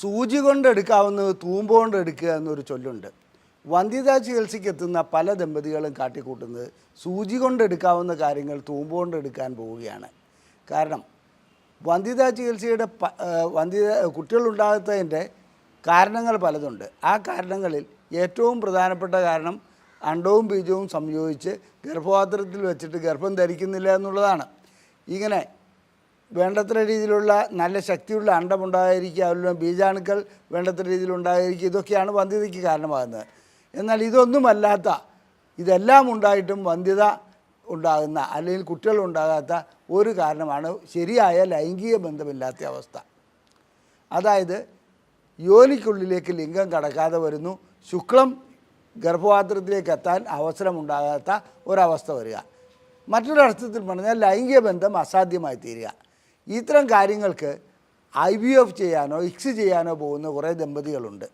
സൂചി കൊണ്ടെടുക്കാവുന്നത് തൂമ്പ് കൊണ്ടെടുക്കുക എന്നൊരു ചൊല്ലുണ്ട്. വന്ധ്യതാ ചികിത്സയ്ക്ക് എത്തുന്ന പല ദമ്പതികളും കാട്ടിക്കൂട്ടുന്നത് സൂചി കൊണ്ടെടുക്കാവുന്ന കാര്യങ്ങൾ തൂമ്പ് കൊണ്ടെടുക്കാൻ പോവുകയാണ്. കാരണം വന്ധ്യതാ ചികിത്സയുടെ കുട്ടികളുണ്ടാകാത്തതിൻ്റെ കാരണങ്ങൾ പലതുണ്ട്. ആ കാരണങ്ങളിൽ ഏറ്റവും പ്രധാനപ്പെട്ട കാരണം അണ്ടവും ബീജവും സംയോജിച്ച് ഗർഭപാത്രത്തിൽ വെച്ചിട്ട് ഗർഭം ധരിക്കുന്നില്ല എന്നുള്ളതാണ്. ഇങ്ങനെ വേണ്ടത്ര രീതിയിലുള്ള നല്ല ശക്തിയുള്ള അണ്ടമുണ്ടായിരിക്കുക, അതുപോലെ ബീജാണുക്കൾ വേണ്ടത്ര രീതിയിലുണ്ടായിരിക്കുക, ഇതൊക്കെയാണ് വന്ധ്യതയ്ക്ക് കാരണമാകുന്നത്. എന്നാൽ ഇതെല്ലാം ഉണ്ടായിട്ടും വന്ധ്യത ഉണ്ടാകുന്ന അല്ലെങ്കിൽ കുട്ടികളുണ്ടാകാത്ത ഒരു കാരണമാണ് ശരിയായ ലൈംഗിക ബന്ധമില്ലാത്ത അവസ്ഥ. അതായത് യോനിക്കുള്ളിലേക്ക് ലിംഗം കടക്കാതെ വരുന്നു, ശുക്ലം ഗർഭപാത്രത്തിലേക്ക് എത്താൻ അവസരമുണ്ടാകാത്ത ഒരവസ്ഥ വരിക. മറ്റൊരർത്ഥത്തിൽ പറഞ്ഞാൽ ലൈംഗിക ബന്ധം അസാധ്യമായി തീരുക. ഇത്തരം കാര്യങ്ങൾക്ക് IVF ചെയ്യാനോ ഇക്സ് ചെയ്യാനോ പോകുന്ന കുറേ ദമ്പതികളുണ്ട്.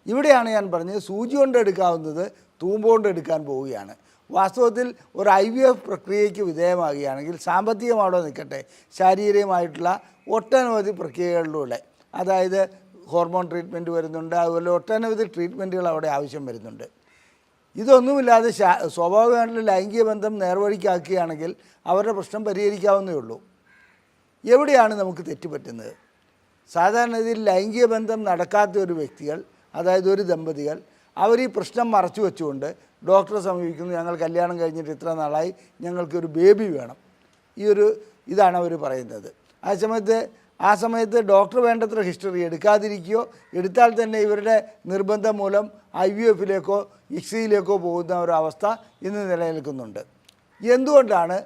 ഇവിടെയാണ് ഞാൻ പറഞ്ഞത് സൂചി കൊണ്ട് എടുക്കാവുന്നത് തൂമ്പ് കൊണ്ട് എടുക്കാൻ പോവുകയാണ്. വാസ്തവത്തിൽ ഒരു IVF പ്രക്രിയയ്ക്ക് വിധേയമാകുകയാണെങ്കിൽ സാമ്പത്തികമാണോ നിൽക്കട്ടെ, ശാരീരികമായിട്ടുള്ള ഒട്ടനവധി പ്രക്രിയകളിലൂടെ, അതായത് ഹോർമോൺ ട്രീറ്റ്മെൻറ്റ് വരുന്നുണ്ട്, അതുപോലെ ഒട്ടനവധി ട്രീറ്റ്മെൻറ്റുകൾ അവിടെ ആവശ്യം വരുന്നുണ്ട്. ഇതൊന്നുമില്ലാതെ സ്വാഭാവികമായിട്ടുള്ള ലൈംഗിക ബന്ധം നേർവഴിക്കാക്കുകയാണെങ്കിൽ അവരുടെ പ്രശ്നം പരിഹരിക്കാവുന്നേ ഉള്ളൂ. എവിടെയാണ് നമുക്ക് തെറ്റുപറ്റുന്നത്? സാധാരണ രീതിയിൽ ലൈംഗിക ബന്ധം നടക്കാത്ത ഒരു വ്യക്തികൾ, അതായത് ഒരു ദമ്പതികൾ, അവർ ഈ പ്രശ്നം മറച്ചു വെച്ചുകൊണ്ട് ഡോക്ടറെ സമീപിക്കുന്നു. ഞങ്ങൾ കല്യാണം കഴിഞ്ഞിട്ട് ഇത്ര നാളായി, ഞങ്ങൾക്കൊരു ബേബി വേണം. ഇതാണ് അവർ പറയുന്നത്. ആ സമയത്ത് ഡോക്ടർ വേണ്ടത്ര ഹിസ്റ്ററി എടുക്കാതിരിക്കുകയോ, എടുത്താൽ തന്നെ ഇവരുടെ നിർബന്ധം മൂലം IVFിലേക്കോ ഇക്സിയിലേക്കോ പോകുന്ന ഒരവസ്ഥ ഇന്ന് നിലനിൽക്കുന്നുണ്ട്. എന്തുകൊണ്ടാണ്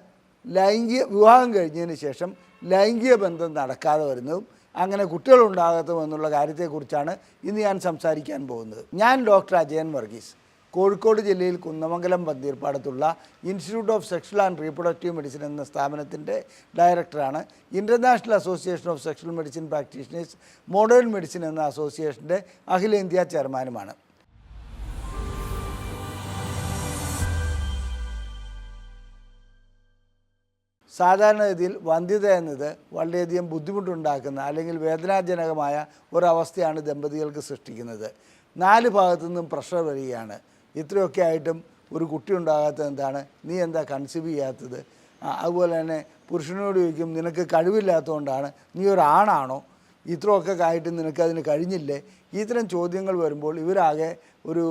വിവാഹം കഴിഞ്ഞതിന് ശേഷം ലൈംഗിക ബന്ധം നടക്കാതെ വരുന്നതും അങ്ങനെ കുട്ടികളുണ്ടാകത്തും എന്നുള്ള കാര്യത്തെക്കുറിച്ചാണ് ഇന്ന് ഞാൻ സംസാരിക്കാൻ പോകുന്നത്. ഞാൻ ഡോക്ടർ അജയൻ വർഗീസ്, കോഴിക്കോട് ജില്ലയിൽ കുന്നമംഗലം പന്തീർപ്പാടത്തുള്ള institute of sexual and reproductive medicine എന്ന സ്ഥാപനത്തിൻ്റെ ഡയറക്ടറാണ്. International association of sexual medicine practitioners modern medicine എന്ന അസോസിയേഷൻ്റെ അഖിലേന്ത്യാ ചെയർമാനുമാണ്. സാധാരണഗതിയിൽ വന്ധ്യത എന്നത് വളരെയധികം ബുദ്ധിമുട്ടുണ്ടാക്കുന്ന അല്ലെങ്കിൽ വേദനാജനകമായ ഒരവസ്ഥയാണ് ദമ്പതികൾക്ക് സൃഷ്ടിക്കുന്നത്. 4 ഭാഗത്തു നിന്നും പ്രഷർ വരികയാണ്. ഇത്രയൊക്കെ ആയിട്ടും ഒരു കുട്ടി ഉണ്ടാകാത്തത് എന്താണ്, നീ എന്താ കൺസീവ് ചെയ്യാത്തത്? അതുപോലെ തന്നെ പുരുഷനോട് ചോദിക്കും, നിനക്ക് കഴിവില്ലാത്തതുകൊണ്ടാണ്, നീ ഒരാണാണോ, ഇത്രയൊക്കെ ആയിട്ട് നിനക്കതിന് കഴിഞ്ഞില്ലേ? ഇത്തരം ചോദ്യങ്ങൾ വരുമ്പോൾ ഇവരാകെ ഒരു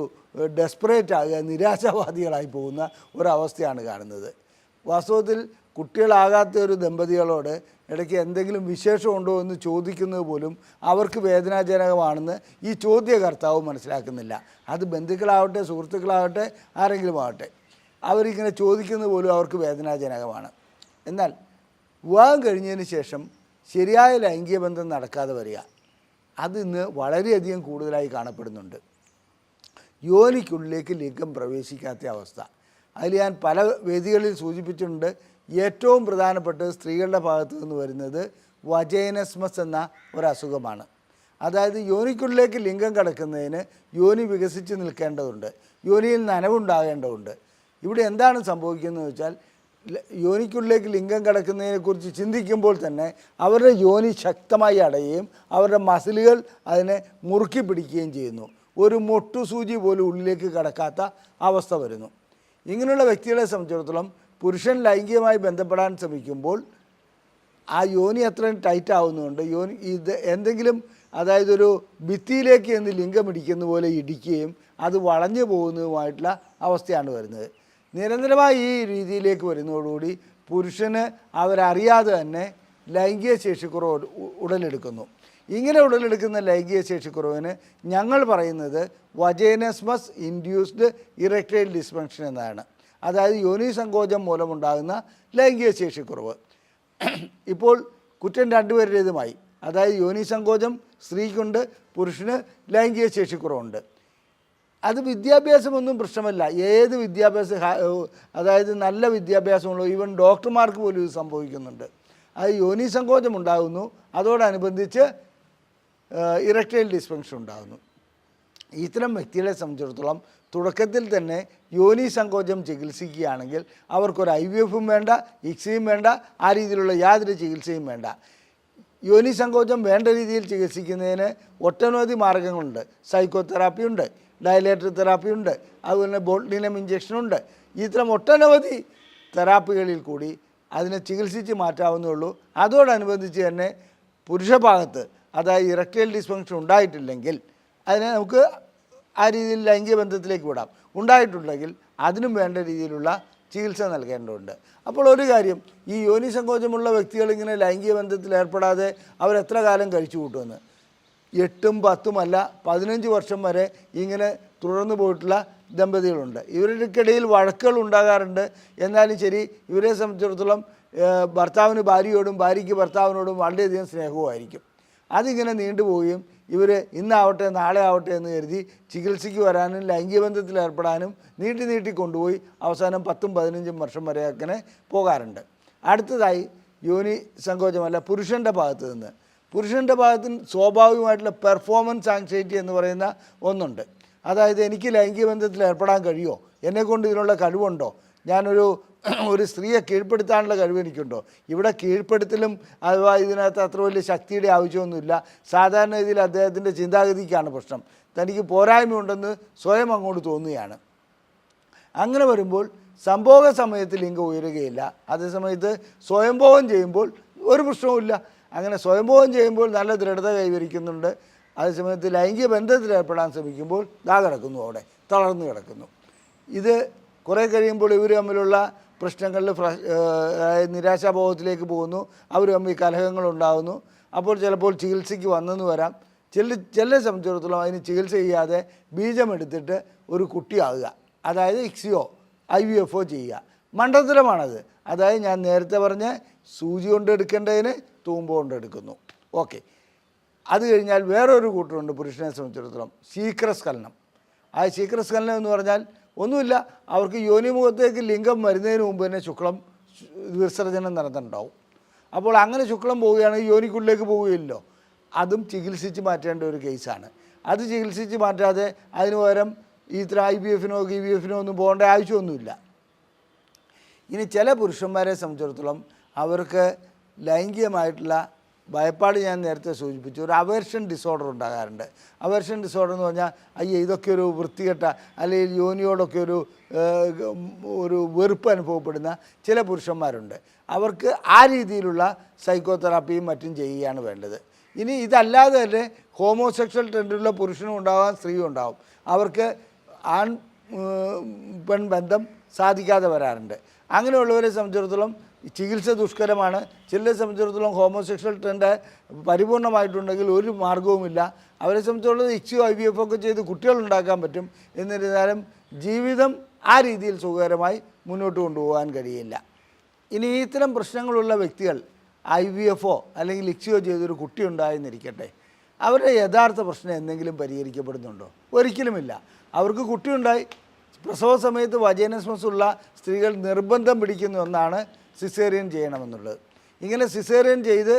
ഡെസ്പറേറ്റ് ആകുക, നിരാശാവാദികളായി പോകുന്ന ഒരവസ്ഥയാണ് കാണുന്നത്. വാസ്തവത്തിൽ കുട്ടികളാകാത്ത ഒരു ദമ്പതികളോട് ഇടയ്ക്ക് എന്തെങ്കിലും വിശേഷമുണ്ടോ എന്ന് ചോദിക്കുന്നത് പോലും അവർക്ക് വേദനാജനകമാണെന്ന് ഈ ചോദ്യകർത്താവ് മനസ്സിലാക്കുന്നില്ല. അത് ബന്ധുക്കളാവട്ടെ, സുഹൃത്തുക്കളാവട്ടെ, ആരെങ്കിലും ആവട്ടെ, അവരിങ്ങനെ ചോദിക്കുന്നത് പോലും അവർക്ക് വേദനാജനകമാണ്. എന്നാൽ വിവാഹം കഴിഞ്ഞതിന് ശേഷം ശരിയായ ലൈംഗിക ബന്ധം നടക്കാതെ വരിക, അതിന്ന് വളരെയധികം കൂടുതലായി കാണപ്പെടുന്നുണ്ട്. യോനിക്കുള്ളിലേക്ക് ലിംഗം പ്രവേശിക്കാത്ത അവസ്ഥ, അതിൽ ഞാൻ പല വേദികളിൽ സൂചിപ്പിച്ചിട്ടുണ്ട്. ഏറ്റവും പ്രധാനപ്പെട്ടത് സ്ത്രീകളുടെ ഭാഗത്തു നിന്ന് വരുന്നത് വജൈനസ്മസ് എന്ന ഒരസുഖമാണ്. അതായത് യോനിക്കുള്ളിലേക്ക് ലിംഗം കടക്കുന്നതിന് യോനി വികസിച്ച് നിൽക്കേണ്ടതുണ്ട്, യോനിയിൽ നനവുണ്ടാകേണ്ടതുണ്ട്. ഇവിടെ എന്താണ് സംഭവിക്കുന്നത് വെച്ചാൽ, യോനിക്കുള്ളിലേക്ക് ലിംഗം കടക്കുന്നതിനെക്കുറിച്ച് ചിന്തിക്കുമ്പോൾ തന്നെ അവരുടെ യോനി ശക്തമായി അടയുകയും അവരുടെ മസിലുകൾ അതിനെ മുറുക്കി പിടിക്കുകയും ചെയ്യുന്നു. ഒരു മൊട്ടുസൂചി പോലും ഉള്ളിലേക്ക് കടക്കാത്ത അവസ്ഥ വരുന്നു. ഇങ്ങനെയുള്ള വ്യക്തികളെ സംബന്ധിച്ചിടത്തോളം പുരുഷൻ ലൈംഗികമായി ബന്ധപ്പെടാൻ ശ്രമിക്കുമ്പോൾ ആ യോനി അത്രയും ടൈറ്റ് ആവുന്നതുകൊണ്ട് എന്തെങ്കിലും, അതായത് ഒരു ഭിത്തിയിലേക്ക് എന്ന് ലിംഗം ഇടിക്കുന്ന പോലെ ഇടിക്കുകയും അത് വളഞ്ഞു പോകുന്നതുമായിട്ടുള്ള അവസ്ഥയാണ് വരുന്നത്. നിരന്തരമായി ഈ രീതിയിലേക്ക് വരുന്നതോടുകൂടി പുരുഷന് അവരറിയാതെ തന്നെ ലൈംഗിക ശേഷിക്കുറവ് ഉടലെടുക്കുന്നു. ഇങ്ങനെ ഉടലെടുക്കുന്ന ലൈംഗിക ശേഷിക്കുറവിന് ഞങ്ങൾ പറയുന്നത് വജൈനസ്മസ് ഇൻഡ്യൂസ്ഡ് ഇറക്ടൈൽ ഡിസ്ഫങ്ഷൻ എന്നാണ്. അതായത് യോനി സങ്കോചം മൂലമുണ്ടാകുന്ന ലൈംഗിക ശേഷിക്കുറവ്. ഇപ്പോൾ കുറ്റം രണ്ടുപേരുടേതുമായി, അതായത് യോനി സങ്കോചം സ്ത്രീക്കുണ്ട്, പുരുഷന് ലൈംഗിക ശേഷിക്കുറവുണ്ട്. അത് വിദ്യാഭ്യാസമൊന്നും പ്രശ്നമല്ല. ഏത് അതായത് നല്ല വിദ്യാഭ്യാസമുള്ള ഈവൻ ഡോക്ടർമാർക്ക് പോലും ഇത് സംഭവിക്കുന്നുണ്ട്. അത് യോനി സങ്കോചം ഉണ്ടാകുന്നു, അതോടനുബന്ധിച്ച് ഇറക്ടൈൽ ഡിസ്ഫങ്ഷൻ ഉണ്ടാകുന്നു. ഇത്തരം വ്യക്തികളെ സംബന്ധിച്ചിടത്തോളം തുടക്കത്തിൽ തന്നെ യോനി സങ്കോചം ചികിത്സിക്കുകയാണെങ്കിൽ അവർക്കൊരു IVFും വേണ്ട, ഇക്സിയും വേണ്ട, ആ രീതിയിലുള്ള യാതൊരു ചികിത്സയും വേണ്ട. യോനി സങ്കോചം വേണ്ട രീതിയിൽ ചികിത്സിക്കുന്നതിന് ഒട്ടനവധി മാർഗ്ഗങ്ങളുണ്ട്. സൈക്കോതെറാപ്പി ഉണ്ട്, ഡയലേറ്റർ തെറാപ്പി ഉണ്ട്, അതുപോലെ ബോട്ട്ലിനം ഇഞ്ചക്ഷനുണ്ട്. ഇത്തരം ഒട്ടനവധി തെറാപ്പികളിൽ കൂടി അതിനെ ചികിത്സിച്ച് മാറ്റാവുന്നേ ഉള്ളൂ. അതോടനുബന്ധിച്ച് തന്നെ പുരുഷഭാഗത്ത്, അതായത് ഇറക്ടൈൽ ഡിസ്ഫങ്ഷൻ ഉണ്ടായിട്ടില്ലെങ്കിൽ അതിനെ നമുക്ക് ആ രീതിയിൽ ലൈംഗിക ബന്ധത്തിലേക്ക് വിടാം. ഉണ്ടായിട്ടുണ്ടെങ്കിൽ അതിനും വേണ്ട രീതിയിലുള്ള ചികിത്സ നൽകേണ്ടതുണ്ട്. അപ്പോൾ ഒരു കാര്യം, ഈ യോനി സങ്കോചമുള്ള വ്യക്തികൾ ഇങ്ങനെ ലൈംഗിക ബന്ധത്തിൽ ഏർപ്പെടാതെ അവരെത്ര കാലം കഴിച്ചു കൂട്ടുമെന്ന്, 8, 10 അല്ല 15 വർഷം വരെ ഇങ്ങനെ തുടർന്നു പോയിട്ടുള്ള ദമ്പതികളുണ്ട്. ഇവർക്കിടയിൽ വഴക്കുകൾ ഉണ്ടാകാറുണ്ട്. എന്നാലും ശരി, ഇവരെ സംബന്ധിച്ചിടത്തോളം ഭർത്താവിന് ഭാര്യയോടും ഭാര്യയ്ക്ക് ഭർത്താവിനോടും വളരെയധികം സ്നേഹവുമായിരിക്കും. അതിങ്ങനെ നീണ്ടുപോവുകയും ഇവർ ഇന്നാവട്ടെ നാളെ ആവട്ടെ എന്ന് കരുതി ചികിത്സയ്ക്ക് വരാനും ലൈംഗിക ബന്ധത്തിൽ ഏർപ്പെടാനും നീട്ടി കൊണ്ടുപോയി അവസാനം 10, 15 വർഷം വരെ അങ്ങനെ പോകാറുണ്ട്. അടുത്തതായി യോനി സങ്കോചമല്ല പുരുഷൻ്റെ ഭാഗത്ത് നിന്ന്. പുരുഷൻ്റെ ഭാഗത്ത് സ്വാഭാവികമായിട്ടുള്ള പെർഫോമൻസ് ആങ്സൈറ്റി എന്ന് പറയുന്ന ഒന്നുണ്ട്. അതായത് എനിക്ക് ലൈംഗിക ബന്ധത്തിൽ ഏർപ്പെടാൻ കഴിയുമോ, എന്നെക്കൊണ്ട് ഇതിനുള്ള കഴിവുണ്ടോ, ഞാനൊരു സ്ത്രീയെ കീഴ്പ്പെടുത്താനുള്ള കഴിവ് എനിക്കുണ്ടോ. ഇവിടെ കീഴ്പ്പെടുത്തലും അഥവാ ഇതിനകത്ത് അത്ര വലിയ ശക്തിയുടെ ആവശ്യമൊന്നുമില്ല. സാധാരണ ഇതിൽ അദ്ദേഹത്തിൻ്റെ ചിന്താഗതിക്കാണ് പ്രശ്നം. തനിക്ക് പോരായ്മയുണ്ടെന്ന് സ്വയം അങ്ങോട്ട് തോന്നുകയാണ്. അങ്ങനെ വരുമ്പോൾ സംഭോഗ സമയത്ത് ലിംഗം ഉയരുകയില്ല. അതേസമയത്ത് സ്വയംഭോഗം ചെയ്യുമ്പോൾ ഒരു പ്രശ്നവുമില്ല. അങ്ങനെ സ്വയംഭോഗം ചെയ്യുമ്പോൾ നല്ല ദൃഢത കൈവരിക്കുന്നുണ്ട്. അതേസമയത്ത് ലൈംഗിക ബന്ധത്തിൽ ഏർപ്പെടാൻ ശ്രമിക്കുമ്പോൾ കിടക്കുന്നു, അവിടെ തളർന്നു കിടക്കുന്നു. ഇത് കുറേ കഴിയുമ്പോൾ ഇവർ തമ്മിലുള്ള പ്രശ്നങ്ങളിൽ നിരാശാബോധത്തിലേക്ക് പോകുന്നു. അവർ തമ്മിൽ കലഹങ്ങളുണ്ടാകുന്നു. അപ്പോൾ ചിലപ്പോൾ ചികിത്സയ്ക്ക് വന്നെന്ന് വരാം. ചില സംബന്ധിച്ചിടത്തോളം അതിന് ചികിത്സ ചെയ്യാതെ ബീജമെടുത്തിട്ട് ഒരു കുട്ടിയാകുക, അതായത് ഇക്സിയോ IVFO ചെയ്യുക. മണ്ടത്തരമാണത്. അതായത് ഞാൻ നേരത്തെ പറഞ്ഞ സൂചി കൊണ്ട് എടുക്കേണ്ടതിന് തൂമ്പ കൊണ്ട് എടുക്കുന്നു. ഓക്കെ. അത് കഴിഞ്ഞാൽ വേറൊരു കൂട്ടരുണ്ട് പുരുഷനെ സംബന്ധിച്ചിടത്തോളം, ശീഘ്രസ്ഖലനം. ആ ശീഘ്രസ്ഖലനം എന്ന് പറഞ്ഞാൽ ഒന്നുമില്ല, അവർക്ക് യോനിമുഖത്തേക്ക് ലിംഗം വരുന്നതിന് മുമ്പ് തന്നെ ശുക്ലം വിസർജനം നടന്നിട്ടുണ്ടാവും. അപ്പോൾ അങ്ങനെ ശുക്ലം പോവുകയാണെങ്കിൽ യോനിക്കുള്ളിലേക്ക് പോവുകയില്ലല്ലോ. അതും ചികിത്സിച്ച് മാറ്റേണ്ട ഒരു കേസാണ്. അത് ചികിത്സിച്ച് മാറ്റാതെ അതിന് പകരം ഇത്ര IVFനോ GVFനോ ഒന്നും പോകേണ്ട ആവശ്യമൊന്നുമില്ല. ഇനി ചില പുരുഷന്മാരെ സംബന്ധിച്ചിടത്തോളം അവർക്ക് ലൈംഗികമായിട്ടുള്ള ഭയപ്പാട് ഞാൻ നേരത്തെ സൂചിപ്പിച്ചു, ഒരു അവേർഷൻ ഡിസോർഡർ ഉണ്ടാകാറുണ്ട്. അവേർഷൻ ഡിസോർഡർ എന്ന് പറഞ്ഞാൽ ഇതൊക്കെ ഒരു വൃത്തികെട്ട അല്ലെങ്കിൽ യോനിയോടൊക്കെ ഒരു വെറുപ്പ് അനുഭവപ്പെടുന്ന ചില പുരുഷന്മാരുണ്ട്. അവർക്ക് ആ രീതിയിലുള്ള സൈക്കോതെറാപ്പിയും മറ്റും ചെയ്യുകയാണ് വേണ്ടത്. ഇനി ഇതല്ലാതെ തന്നെ ഹോമോസെക്ഷൽ ട്രെൻഡിലുള്ള പുരുഷനും ഉണ്ടാവാം, സ്ത്രീയും ഉണ്ടാവും. അവർക്ക് ആൺ പെൺ ബന്ധം സാധിക്കാതെ വരാറുണ്ട്. അങ്ങനെയുള്ളവരെ സംബന്ധിച്ചിടത്തോളം ചികിത്സ ദുഷ്കരമാണ്. ചിലരെ സംബന്ധിച്ചിടത്തോളം ഹോമോസെക്ഷൽ ട്രെൻഡ് പരിപൂർണമായിട്ടുണ്ടെങ്കിൽ ഒരു മാർഗവുമില്ല. അവരെ സംബന്ധിച്ചിടത്തോളം ഇക്സിയോ IVFO ഒക്കെ ചെയ്ത് കുട്ടികളുണ്ടാക്കാൻ പറ്റും. എന്നിരുന്നാലും ജീവിതം ആ രീതിയിൽ സുഖകരമായി മുന്നോട്ട് കൊണ്ടുപോകാൻ കഴിയില്ല. ഇനി ഇത്തരം പ്രശ്നങ്ങളുള്ള വ്യക്തികൾ IVFO അല്ലെങ്കിൽ ഇക്സിയോ ചെയ്തൊരു കുട്ടി ഉണ്ടായെന്നിരിക്കട്ടെ, അവരുടെ യഥാർത്ഥ പ്രശ്നം എന്തെങ്കിലും പരിഹരിക്കപ്പെടുന്നുണ്ടോ? ഒരിക്കലുമില്ല. അവർക്ക് കുട്ടിയുണ്ടായി, പ്രസവ സമയത്ത് വജൈനസ്മസ് ഉള്ള സ്ത്രീകൾ നിർബന്ധം പിടിക്കുന്ന ഒന്നാണ് സിസേറിയൻ ചെയ്യണമെന്നുള്ളത്. ഇങ്ങനെ സിസേറിയൻ ചെയ്ത്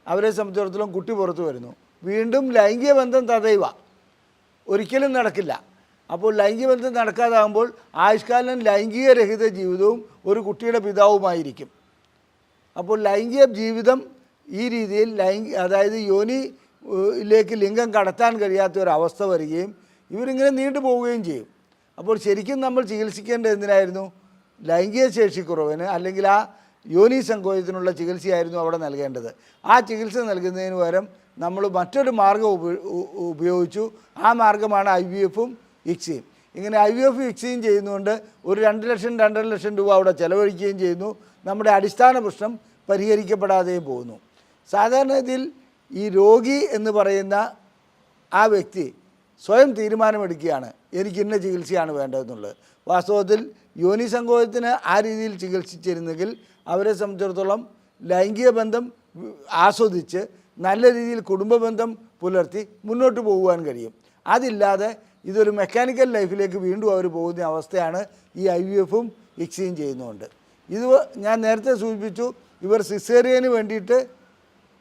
അവരെ സംബന്ധിച്ചിടത്തോളം കുട്ടി പുറത്തു വരുന്നു, വീണ്ടും ലൈംഗിക ബന്ധം തടയുക ഒരിക്കലും നടക്കില്ല. അപ്പോൾ ലൈംഗിക ബന്ധം നടക്കാതാകുമ്പോൾ ആയുഷ്കാലം ലൈംഗിക രഹിത ജീവിതവും ഒരു കുട്ടിയുടെ പിതാവുമായിരിക്കും. അപ്പോൾ ലൈംഗിക ജീവിതം ഈ രീതിയിൽ അതായത് യോനിയിലേക്ക് ലിംഗം കടത്താൻ കഴിയാത്ത ഒരവസ്ഥ വരികയും ഇവരിങ്ങനെ നീണ്ടു പോവുകയും ചെയ്യും. അപ്പോൾ ശരിക്കും നമ്മൾ ചികിത്സിക്കേണ്ടത് എന്തിനായിരുന്നു? ലൈംഗിക ശേഷിക്കുറവിന് അല്ലെങ്കിൽ ആ യോനി സങ്കോചത്തിനുള്ള ചികിത്സയായിരുന്നു അവിടെ നൽകേണ്ടത്. ആ ചികിത്സ നൽകുന്നതിന് പകരം നമ്മൾ മറ്റൊരു മാർഗ്ഗം ഉപയോഗിച്ചു. ആ മാർഗ്ഗമാണ് IVFും ഇക്സിയും. ഇങ്ങനെ IVFും ഇക്സിയും ചെയ്യുന്നതുകൊണ്ട് ഒരു 2 ലക്ഷം 2.5 ലക്ഷം രൂപ അവിടെ ചെലവഴിക്കുകയും ചെയ്യുന്നു. നമ്മുടെ അടിസ്ഥാന പ്രശ്നം പരിഹരിക്കപ്പെടാതെയും പോകുന്നു. സാധാരണ ഇതിൽ ഈ രോഗി എന്ന് പറയുന്ന ആ വ്യക്തി സ്വയം തീരുമാനമെടുക്കുകയാണ് എനിക്ക് ഇന്ന ചികിത്സയാണ് വേണ്ടതെന്നുള്ളത്. വാസ്തവത്തിൽ യോനി സങ്കോചത്തിന് ആ രീതിയിൽ ചികിത്സിച്ചിരുന്നെങ്കിൽ അവരെ സംബന്ധിച്ചിടത്തോളം ലൈംഗിക ബന്ധം ആസ്വദിച്ച് നല്ല രീതിയിൽ കുടുംബ ബന്ധം പുലർത്തി മുന്നോട്ട് പോകുവാൻ കഴിയും. അതില്ലാതെ ഇതൊരു മെക്കാനിക്കൽ ലൈഫിലേക്ക് വീണ്ടും അവർ പോകുന്ന അവസ്ഥയാണ് ഈ IVFും ഇക്സിയും ചെയ്യുന്നതുകൊണ്ട്. ഇത് ഞാൻ നേരത്തെ സൂചിപ്പിച്ചു, ഇവർ സിസേറിയന് വേണ്ടിയിട്ട്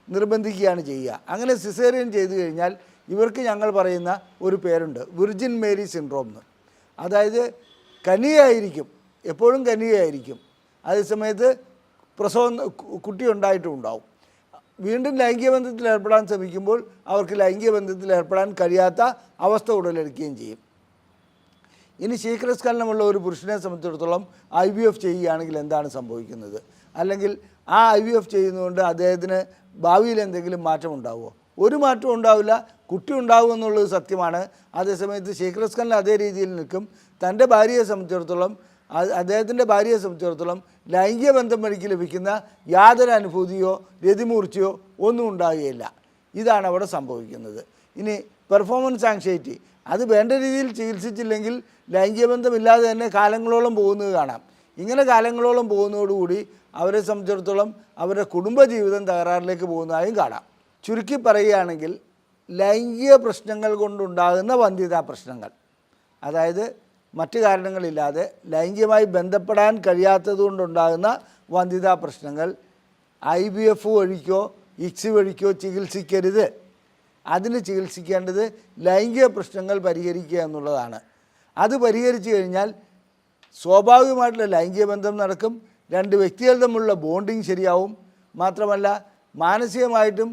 നിർബന്ധിക്കുകയാണ് ചെയ്യുക. അങ്ങനെ സിസേറിയൻ ചെയ്തു കഴിഞ്ഞാൽ ഇവർക്ക് ഞങ്ങൾ പറയുന്ന ഒരു പേരുണ്ട്, വിർജിൻ മേരി സിൻഡ്രോം എന്ന്. അതായത് കന്യകയായിരിക്കും, എപ്പോഴും കന്യകയായിരിക്കും, അതേസമയത്ത് കുട്ടി ഉണ്ടായിട്ടും ഉണ്ടാവും. വീണ്ടും ലൈംഗിക ബന്ധത്തിൽ ഏർപ്പെടാൻ ശ്രമിക്കുമ്പോൾ അവർക്ക് ലൈംഗിക ബന്ധത്തിൽ ഏർപ്പെടാൻ കഴിയാത്ത അവസ്ഥ ഉടലെടുക്കുകയും ചെയ്യും. ഇനി ശീഘ്രസ്ഖലനമുള്ള ഒരു പുരുഷനെ സംബന്ധിച്ചിടത്തോളം IVF ചെയ്യുകയാണെങ്കിൽ എന്താണ് സംഭവിക്കുന്നത്? അല്ലെങ്കിൽ ആ IVF ചെയ്യുന്നതുകൊണ്ട് അദ്ദേഹത്തിന് ഭാവിയിൽ എന്തെങ്കിലും മാറ്റം ഉണ്ടാവുമോ? ഒരു മാറ്റവും ഉണ്ടാവില്ല. കുട്ടി ഉണ്ടാവും എന്നുള്ളത് സത്യമാണ്. അതേസമയത്ത് ശീഘ്രസ്ഖലനം അതേ രീതിയിൽ നിൽക്കും. തൻ്റെ ഭാര്യയെ സംബന്ധിച്ചിടത്തോളം അദ്ദേഹത്തിൻ്റെ ഭാര്യയെ സംബന്ധിച്ചിടത്തോളം ലൈംഗിക ബന്ധം വഴിക്ക് ലഭിക്കുന്ന യാതൊരു അനുഭൂതിയോ രതിമൂർച്ചയോ ഒന്നും ഉണ്ടാകുകയില്ല. ഇതാണ് അവിടെ സംഭവിക്കുന്നത്. ഇനി പെർഫോമൻസ് ആങ്സൈറ്റി, അത് വേണ്ട രീതിയിൽ ചികിത്സിച്ചില്ലെങ്കിൽ ലൈംഗിക ബന്ധമില്ലാതെ തന്നെ കാലങ്ങളോളം പോകുന്നത് കാണാം. ഇങ്ങനെ കാലങ്ങളോളം പോകുന്നതോടുകൂടി അവരെ സംബന്ധിച്ചിടത്തോളം അവരുടെ കുടുംബജീവിതം തകരാറിലേക്ക് പോകുന്നതായും കാണാം. ചുരുക്കി പറയുകയാണെങ്കിൽ ലൈംഗിക പ്രശ്നങ്ങൾ കൊണ്ടുണ്ടാകുന്ന വന്ധ്യതാ പ്രശ്നങ്ങൾ, അതായത് മറ്റു കാരണങ്ങളില്ലാതെ ലൈംഗികമായി ബന്ധപ്പെടാൻ കഴിയാത്തത് കൊണ്ടുണ്ടാകുന്ന വന്ധ്യതാ പ്രശ്നങ്ങൾ IVF വഴിക്കോ ICSI വഴിക്കോ ചികിത്സിക്കരുത്. അതിന് ചികിത്സിക്കേണ്ടത് ലൈംഗിക പ്രശ്നങ്ങൾ പരിഹരിക്കുക എന്നുള്ളതാണ്. അത് പരിഹരിച്ചു കഴിഞ്ഞാൽ സ്വാഭാവികമായിട്ടുള്ള ലൈംഗിക ബന്ധം നടക്കും. രണ്ട് വ്യക്തികൾ തമ്മിലുള്ള ബോണ്ടിങ് ശരിയാവും. മാത്രമല്ല മാനസികമായിട്ടും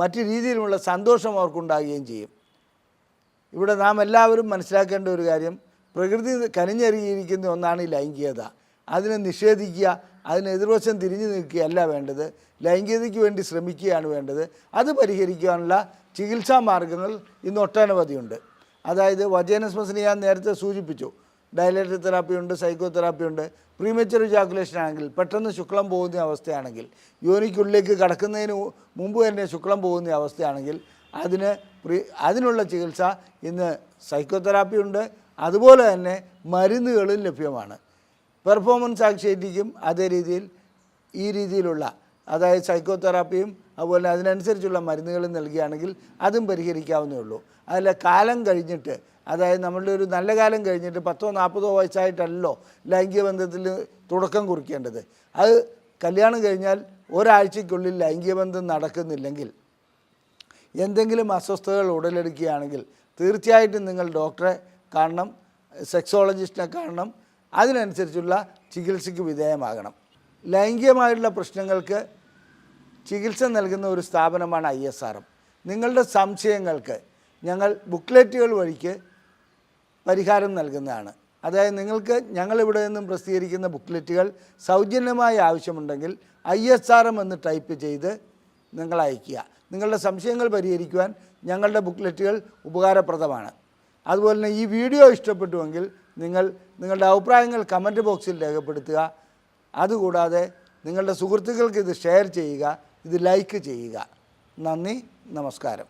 മറ്റു രീതിയിലുമുള്ള സന്തോഷം അവർക്കുണ്ടാകുകയും ചെയ്യും. ഇവിടെ നാം എല്ലാവരും മനസ്സിലാക്കേണ്ട ഒരു കാര്യം, പ്രകൃതി കനിഞ്ഞെറിയിരിക്കുന്ന ഒന്നാണ് ഈ ലൈംഗികത. അതിനെ നിഷേധിക്കുക, അതിന് എതിർവശം തിരിഞ്ഞു നിൽക്കുകയല്ല വേണ്ടത്. ലൈംഗികതയ്ക്ക് വേണ്ടി ശ്രമിക്കുകയാണ് വേണ്ടത്. അത് പരിഹരിക്കാനുള്ള ചികിത്സാ മാർഗങ്ങൾ ഇന്ന് ഒട്ടനവധിയുണ്ട്. അതായത് വജൈനസ്മസിനെ ഞാൻ നേരത്തെ സൂചിപ്പിച്ചു. ഡയലേറ്റർ തെറാപ്പിയുണ്ട്, സൈക്കോ തെറാപ്പിയുണ്ട്. പ്രീമച്വർ ഇജാക്കുലേഷൻ ആണെങ്കിൽ, പെട്ടെന്ന് ശുക്ലം പോകുന്ന അവസ്ഥയാണെങ്കിൽ, യോനിക്കുള്ളിലേക്ക് കടക്കുന്നതിന് മുമ്പ് തന്നെ ശുക്ലം പോകുന്ന അവസ്ഥയാണെങ്കിൽ അതിനുള്ള ചികിത്സ ഇന്ന് സൈക്കോ തെറാപ്പിയുണ്ട്. അതുപോലെ തന്നെ മരുന്നുകളും ലഭ്യമാണ്. പെർഫോമൻസ് ആങ്സൈറ്റിക്കും അതേ രീതിയിൽ ഈ രീതിയിലുള്ള, അതായത് സൈക്കോ തെറാപ്പിയും അതുപോലെ അതിനനുസരിച്ചുള്ള മരുന്നുകളും നൽകുകയാണെങ്കിൽ അതും പരിഹരിക്കാവുന്നേ ഉള്ളൂ. അതിൽ കാലം കഴിഞ്ഞിട്ട്, അതായത് നമ്മളുടെ ഒരു നല്ല കാലം കഴിഞ്ഞിട്ട് 10-40 വയസ്സായിട്ടല്ലോ ലൈംഗിക ബന്ധത്തിൽ തുടക്കം കുറിക്കേണ്ടത്. അത് കല്യാണം കഴിഞ്ഞാൽ ഒരാഴ്ചയ്ക്കുള്ളിൽ ലൈംഗിക ബന്ധം നടക്കുന്നില്ലെങ്കിൽ, എന്തെങ്കിലും അസ്വസ്ഥതകൾ ഉടലെടുക്കുകയാണെങ്കിൽ തീർച്ചയായിട്ടും നിങ്ങൾ ഡോക്ടറെ കാണണം, സെക്സോളജിസ്റ്റിനെ കാണണം. അതിനനുസരിച്ചുള്ള ചികിത്സയ്ക്ക് വിധേയമാകണം. ലൈംഗികമായിട്ടുള്ള പ്രശ്നങ്ങൾക്ക് ചികിത്സ നൽകുന്ന ഒരു സ്ഥാപനമാണ് ISRM. നിങ്ങളുടെ സംശയങ്ങൾക്ക് ഞങ്ങൾ ബുക്ക്ലെറ്റുകൾ വഴിക്ക് പരിഹാരം നൽകുന്നതാണ്. അതായത് നിങ്ങൾക്ക് ഞങ്ങളിവിടെ നിന്നും പ്രസിദ്ധീകരിക്കുന്ന ബുക്ക്ലെറ്റുകൾ സൗജന്യമായി ആവശ്യമുണ്ടെങ്കിൽ ISRM എന്ന് ടൈപ്പ് ചെയ്ത് നിങ്ങൾ അയയ്ക്കുക. നിങ്ങളുടെ സംശയങ്ങൾ പരിഹരിക്കുവാൻ ഞങ്ങളുടെ ബുക്ക്ലെറ്റുകൾ ഉപകാരപ്രദമാണ്. അതുപോലെ തന്നെ ഈ വീഡിയോ ഇഷ്ടപ്പെട്ടുവെങ്കിൽ നിങ്ങളുടെ അഭിപ്രായങ്ങൾ കമൻറ്റ് ബോക്സിൽ രേഖപ്പെടുത്തുക. അതുകൂടാതെ നിങ്ങളുടെ സുഹൃത്തുക്കൾക്ക് ഇത് ഷെയർ ചെയ്യുക, ഇത് ലൈക്ക് ചെയ്യുക. നന്ദി, നമസ്കാരം.